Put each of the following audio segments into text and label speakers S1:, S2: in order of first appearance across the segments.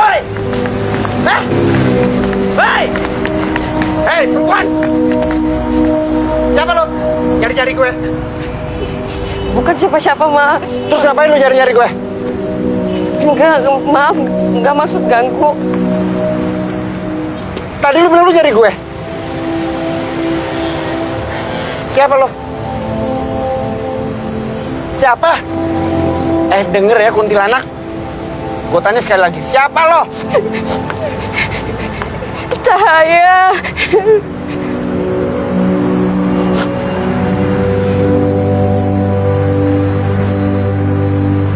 S1: Woi! Hah? Hei! Hei, perempuan! Siapa lo? Nyari-nyari gue?
S2: Bukan siapa-siapa, Ma.
S1: Terus ngapain lo nyari-nyari gue?
S2: Enggak, maaf. Enggak maksud ganggu.
S1: Tadi lu bilang lu nyari gue? Siapa lo? Siapa? Denger ya kuntilanak. Gue tanya sekali lagi, siapa lo?
S2: Cahaya.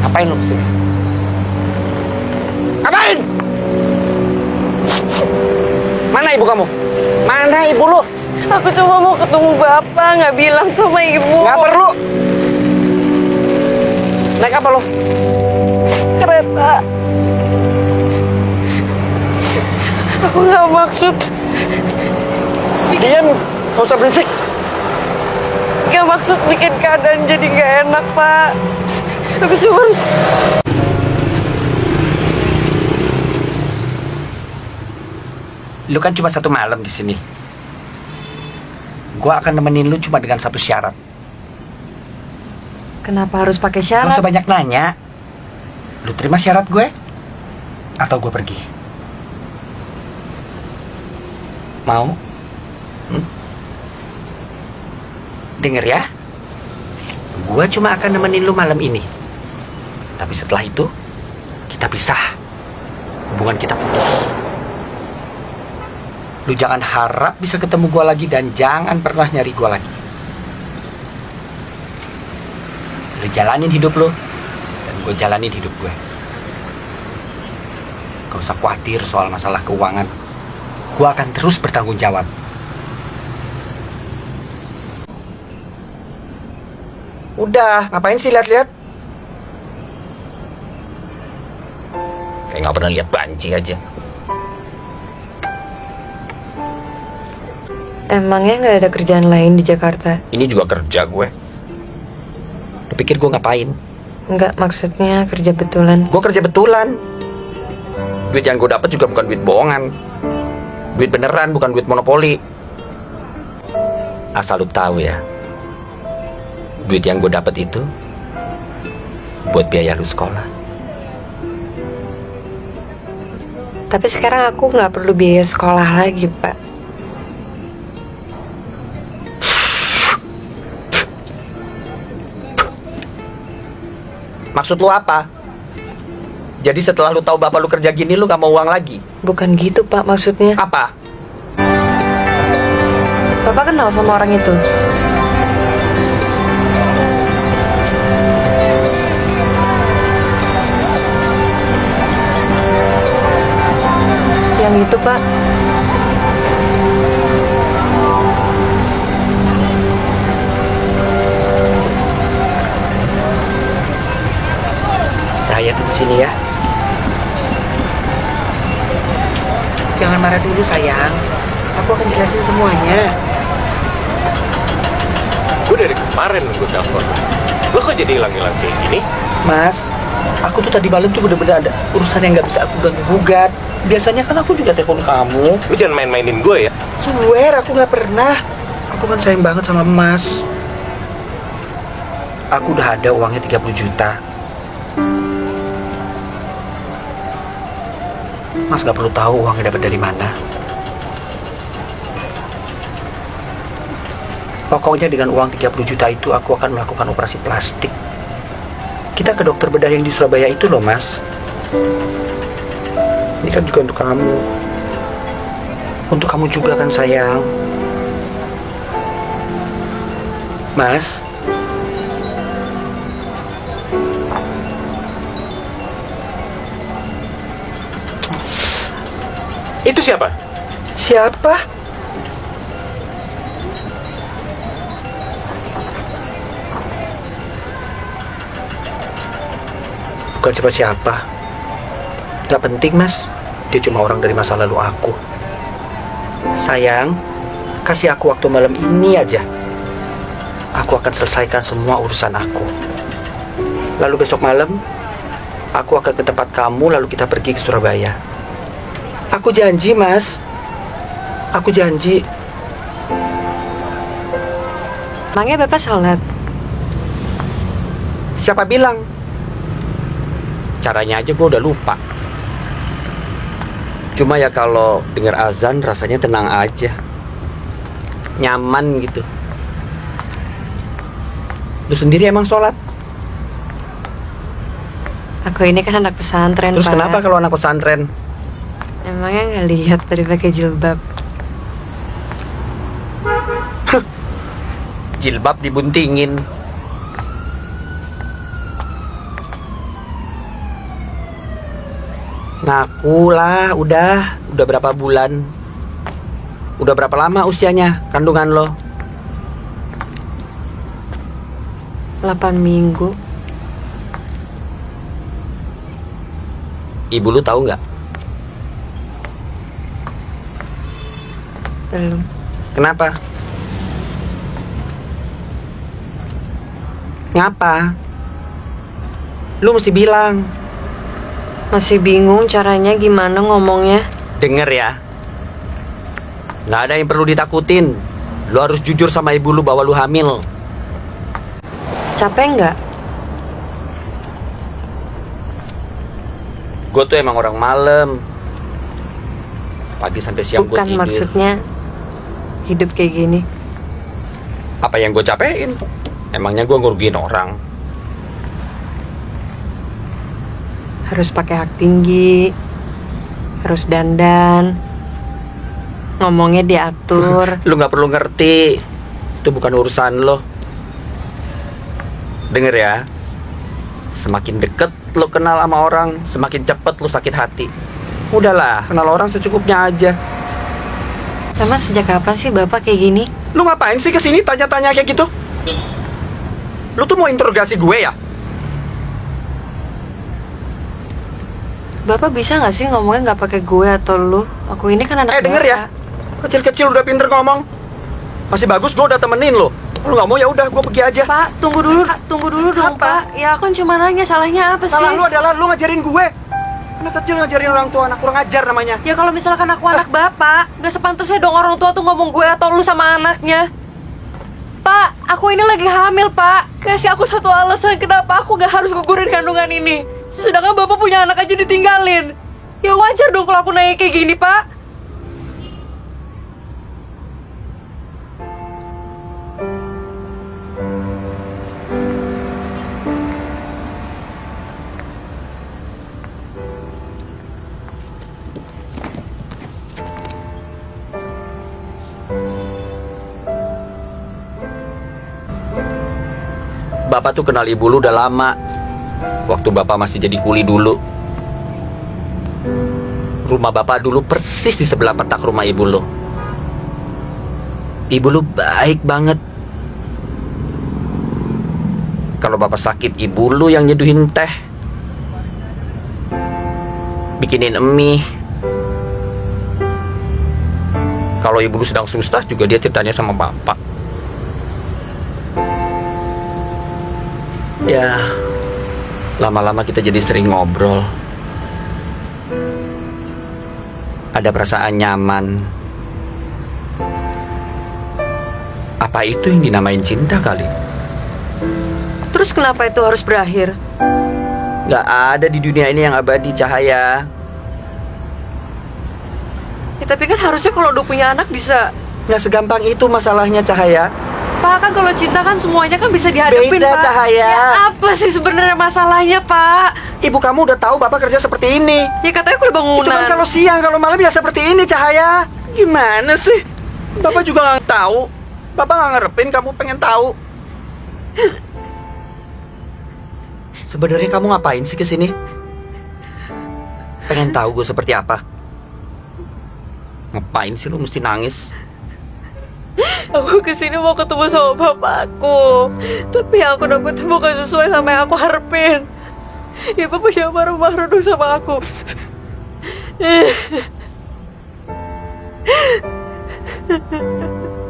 S1: Ngapain lo kesini? Ngapain? Mana ibu kamu? Mana ibu lu?
S2: Aku cuma mau ketemu Bapak, nggak bilang sama Ibu.
S1: Nggak perlu. Naik apa lo?
S2: Kereta. Aku nggak maksud.
S1: Diam, nggak usah berisik.
S2: Nggak maksud bikin keadaan jadi nggak enak, Pak. Aku cuma...
S1: Lu kan cuma 1 malam di sini. Gua akan nemenin lu cuma dengan 1 syarat.
S2: Kenapa harus pakai
S1: Gak
S2: syarat?
S1: usah banyak nanya. Lu terima syarat gue? Atau gue pergi? Mau? Dengar ya. Gue cuma akan nemenin lu malam ini. Tapi setelah itu, kita pisah. Hubungan kita putus. Lu jangan harap bisa ketemu gue lagi dan jangan pernah nyari gue lagi. Lu jalanin hidup lu dan gue jalanin hidup gue. Gak usah khawatir soal masalah keuangan. Gue akan terus bertanggung jawab. Udah, ngapain sih lihat-lihat? Kayak gak pernah lihat banci aja.
S2: Emangnya nggak ada kerjaan lain di Jakarta?
S1: Ini juga kerja gue. Lu pikir gue ngapain?
S2: Nggak, maksudnya kerja betulan.
S1: Gue kerja betulan. Duit yang gue dapat juga bukan duit bohongan. Duit beneran, bukan duit monopoli. Asal lu tahu ya, duit yang gue dapat itu buat biaya lu sekolah.
S2: Tapi sekarang aku nggak perlu biaya sekolah lagi, Pak.
S1: Maksud lu apa? Jadi setelah lu tahu bapak lu kerja gini, lu gak mau uang lagi?
S2: Bukan gitu, Pak, maksudnya.
S1: Apa?
S2: Bapak kenal sama orang itu? Yang itu, Pak.
S1: Saya tunggu sini ya. Jangan marah dulu sayang. Aku akan jelasin semuanya.
S3: Gue dari kemarin nunggu telepon. Lo kok jadi hilang-hilang kayak gini?
S1: Mas, aku tuh tadi malam tuh bener-bener ada urusan yang gak bisa aku ganggu-gugat. Biasanya kan aku juga telepon kamu.
S3: Lo jangan main-mainin gue ya.
S1: Swear aku gak pernah. Aku kan sayang banget sama Mas. Aku udah ada uangnya 30 juta. Mas gak perlu tahu uangnya dapat dari mana. Pokoknya dengan uang 30 juta itu aku akan melakukan operasi plastik. Kita ke dokter bedah yang di Surabaya itu loh, Mas. Ini kan juga untuk kamu. Untuk kamu juga kan, sayang. Mas.
S3: Itu siapa?
S1: Siapa? Bukan siapa-siapa. Gak penting, Mas. Dia cuma orang dari masa lalu aku. Sayang, kasih aku waktu malam ini aja. Aku akan selesaikan semua urusan aku. Lalu besok malam, aku akan ke tempat kamu, lalu kita pergi ke Surabaya. Aku janji, Mas. Aku janji.
S2: Emangnya Bapak sholat?
S1: Siapa bilang? Caranya aja gue udah lupa. Cuma ya kalau dengar azan rasanya tenang aja. Nyaman gitu. Lu sendiri emang sholat?
S2: Aku ini kan anak pesantren,
S1: Terus
S2: Pak.
S1: kenapa kalau anak pesantren?
S2: Emangnya nggak lihat tadi pakai jilbab?
S1: Jilbab dibuntingin. Ngaku lah, udah berapa bulan? Udah berapa lama usianya kandungan lo?
S2: 8 minggu.
S1: Ibu lu tahu nggak?
S2: Belum.
S1: Kenapa? Ngapa? Lu mesti bilang.
S2: Masih bingung caranya gimana ngomongnya.
S1: Denger ya. Nggak ada yang perlu ditakutin. Lu harus jujur sama ibu lu bahwa lu hamil.
S2: Capek nggak?
S1: Gue tuh emang orang malam. Pagi sampai siang gue
S2: Bukan
S1: tidur.
S2: maksudnya hidup kayak gini.
S1: Apa yang gue capein? Emangnya gue ngerugiin orang?
S2: Harus pakai hak tinggi, harus dandan, ngomongnya diatur.
S1: Lu nggak perlu ngerti. Itu bukan urusan lo. Denger ya. Semakin deket lo kenal sama orang, semakin cepet lo sakit hati. Udahlah, kenal orang secukupnya aja.
S2: Emang sejak kapan sih Bapak kayak gini?
S1: Lu ngapain sih kesini tanya-tanya kayak gitu? Lu tuh mau interogasi gue ya?
S2: Bapak bisa nggak sih ngomongnya nggak pakai gue atau lu? Aku ini kan anak
S1: Denger ya.
S2: Bapak.
S1: Kecil-kecil udah pinter ngomong. Masih bagus gue udah temenin lo. Lu nggak mau ya udah gue pergi aja.
S2: Pak, tunggu dulu dong,
S1: Apa?
S2: Pak. Ya aku kan cuma nanya, salahnya apa sih?
S1: Salah lu adalah lu ngajarin gue. Anak kecil ngajarin orang tua, anak kurang ajar namanya.
S2: Ya kalau misalkan aku anak Bapak, nggak sepantasnya dong orang tua tuh ngomong gue atau lu sama anaknya. Pak, aku ini lagi hamil, Pak. Kasih aku satu alasan kenapa aku nggak harus gugurin kandungan ini. Sedangkan Bapak punya anak aja ditinggalin. Ya wajar dong kalau aku nanya kayak gini, Pak.
S1: Bapak tuh kenal ibu lu udah lama. Waktu bapak masih jadi kuli dulu. Rumah bapak dulu persis di sebelah petak rumah ibu lu. Ibu lu baik banget. Kalau bapak sakit, ibu lu yang nyeduhin teh, bikinin mie. Kalau ibu lu sedang susah juga dia ceritanya sama bapak. Ya, lama-lama kita jadi sering ngobrol. Ada perasaan nyaman. Apa itu yang dinamain cinta kali?
S2: Terus kenapa itu harus berakhir?
S1: Gak ada di dunia ini yang abadi, Cahaya.
S2: Ya, tapi kan harusnya kalau udah punya anak bisa.
S1: Gak segampang itu masalahnya, Cahaya.
S2: Pak, kan kalau cinta kan semuanya kan bisa dihadapin,
S1: Beda,
S2: Pak.
S1: Cahaya.
S2: Ya apa sih sebenarnya masalahnya, Pak?
S1: Ibu kamu udah tahu bapak kerja seperti ini.
S2: Ya katanya kuliah bangunan.
S1: Itu kan kalau siang, kalau malam ya seperti ini, Cahaya. Gimana sih? Bapak juga gak tahu. Bapak gak ngarepin kamu pengen tahu. Sebenarnya kamu ngapain sih kesini? Pengen tahu gue seperti apa? Ngapain sih lu mesti nangis?
S2: Aku kesini mau ketemu sama bapakku, tapi yang aku dapat bukan sesuai sama yang aku harapin. Ya bapak jangan marah-marah dong sama aku.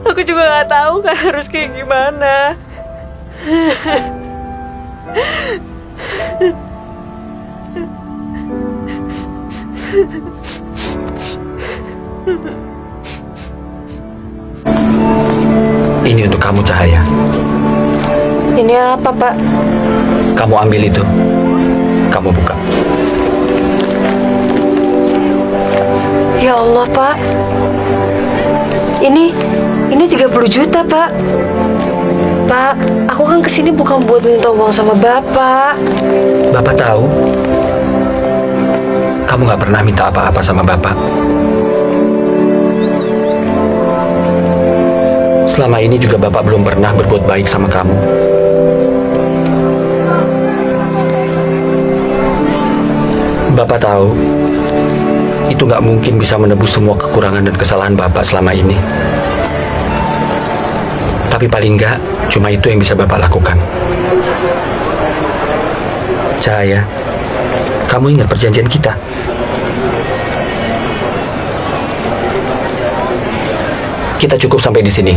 S2: Aku juga nggak tahu kan harus kayak gimana.
S1: kamu, Cahaya.
S2: Ini apa, Pak?
S1: Kamu ambil itu. Kamu buka.
S2: Ya Allah, Pak. Ini 30 juta, Pak. Pak, aku kan kesini bukan buat minta uang sama Bapak.
S1: Bapak tahu, kamu nggak pernah minta apa-apa sama Bapak. Selama ini juga Bapak belum pernah berbuat baik sama kamu. Bapak tahu, itu nggak mungkin bisa menebus semua kekurangan dan kesalahan Bapak selama ini. Tapi paling nggak, cuma itu yang bisa Bapak lakukan. Cahaya, kamu ingat perjanjian kita? Kita cukup sampai di sini.